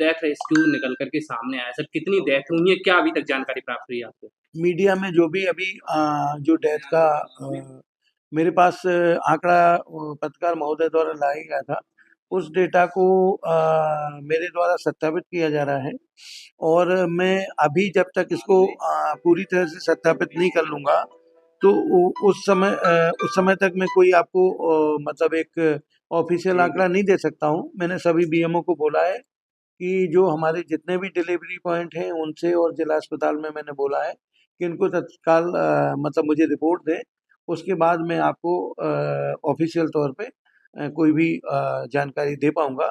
Death rescue निकल कर के सामने आया। सर कितनी डेथ हुई है? क्या अभी तक जानकारी प्राप्त हुई है आपको? मीडिया में जो भी अभी जो डेथ का मेरे पास आंकड़ा पत्रकार महोदय द्वारा लाया गया था, उस डेटा को मेरे द्वारा सत्यापित किया जा रहा है और मैं अभी जब तक इसको पूरी तरह से सत्यापित नहीं कर लूँगा, तो उस समय तक मैं कोई आपको मतलब एक ऑफिशियल आंकड़ा नहीं दे सकता हूँ। मैंने सभी बीएमओ को बोला है कि जो हमारे जितने भी डिलीवरी पॉइंट हैं उनसे और जिला अस्पताल में मैंने बोला है कि इनको तत्काल मतलब मुझे रिपोर्ट दें। उसके बाद मैं आपको ऑफिशियल तौर पे कोई भी जानकारी दे पाऊँगा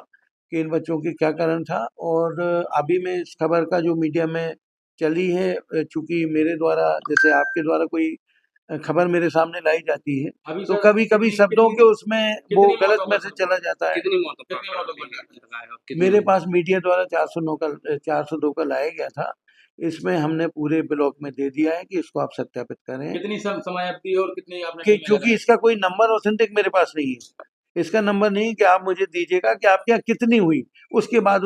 कि इन बच्चों के क्या कारण था। और अभी मैं इस खबर का जो मीडिया में चली है, चूँकि मेरे द्वारा जैसे आपके द्वारा कोई खबर मेरे सामने लाई जाती है, अभी तो सर कभी-कभी शब्दों के उसमें वो गलत मैसेज चला जाता है। कितनी मौतों का लगाया और कितनी मेरे पास मीडिया द्वारा 402 का लाया गया था। इसमें हमने पूरे ब्लॉक में दे दिया है कि इसको आप सत्यापित करें कितनी समय अवधि और कितनी आपने कि टीमें चूँकि लगाई? इसका कोई नंबर ऑथेंटिक मेरे पास नहीं है। इसका नंबर नहीं कि आप मुझे दीजिएगा कि आपके यहाँ कितनी हुई, उसके बाद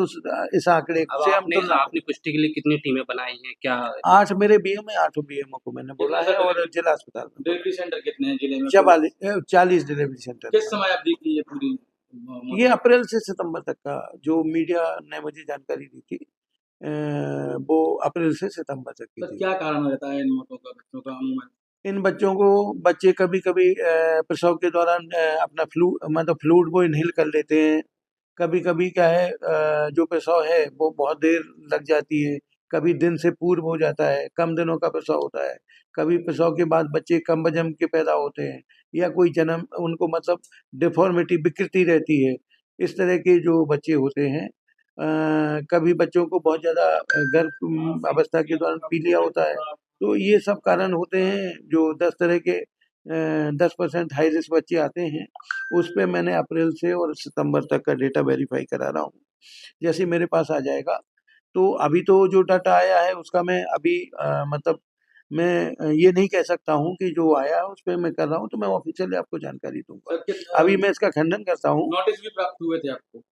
इस आंकड़े अब से हम आपने तुलना आपने पुष्टि के लिए कितनी टीमें बनाई हैं? क्या 8 मेरे बीएम है, 8 बीएमओ को मैंने बोला है और जिला अस्पताल में बोला डिलीवरी सेंटर कितने हैं जिले में? 40 डिलीवरी सेंटर किस है। समय अवधि की ये पूरी ये अप्रैल से सितंबर तक का जो मीडिया ने मुझे जानकारी दी थी, वो अप्रैल से सितंबर तक की सर थी। क्या कारण रहता है इन मौतों का बच्चों का अमूमन? इन बच्चों को बच्चे कभी-कभी प्रसव के दौरान अपना मतलब फ्लूइड वो इन्हेल कर लेते हैं। कभी-कभी क्या है, जो प्रसव है वो बहुत देर लग जाती है, कभी दिन से पूर्व हो जाता है, कम दिनों का प्रसव होता है, कभी प्रसव के बाद बच्चे कम वज़न के पैदा होते हैं या कोई जन्म उनको मतलब डिफ़ॉर्मिटी विकृति रहती है। इस तरह के जो बच्चे होते हैं, कभी बच्चों को बहुत ज़्यादा अवस्था के दौरान पीलिया होता है। तो ये सब कारण होते हैं जो 10 तरह के 10% हाई रिस्क बच्चे आते हैं, उस पे मैंने अप्रैल से और सितंबर तक का डेटा वेरीफ़ाई करा रहा हूँ। जैसे ही मेरे पास आ जाएगा, तो अभी तो जो डाटा आया है उसका मैं अभी मतलब मैं ये नहीं कह सकता हूँ कि जो आया है उस पे मैं कर रहा हूँ, तो मैं ऑफ़िशियली आपको जानकारी दूँगा। सर अभी मैं इसका खंडन करता हूँ। नोटिस भी प्राप्त हुए थे आपको?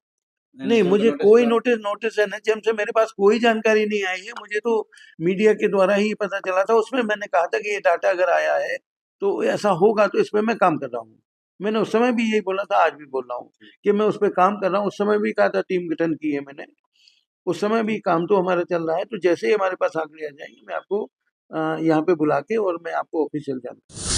नहीं, एनएचएम का मुझे कोई प्राप्त? नोटिस एनएचएम से मेरे पास कोई जानकारी नहीं आई है। मुझे तो मीडिया के द्वारा ही पता चला था। उसमें मैंने कहा था कि ये डाटा अगर आया है, तो ऐसा होगा तो इस पे मैं काम कर रहा हूँ। मैंने उस समय भी यही बोला था, आज भी बोल रहा हूँ कि मैं उस पे काम कर रहा हूँ। उस समय भी कहा था टीम गठन की है मैंने। उस समय भी काम तो हमारा चल रहा है। तो जैसे ही हमारे पास आंकड़े आ जाएँगे, मैं आपको यहाँ पे बुला के और मैं आपको ऑफ़िशियल जानकारी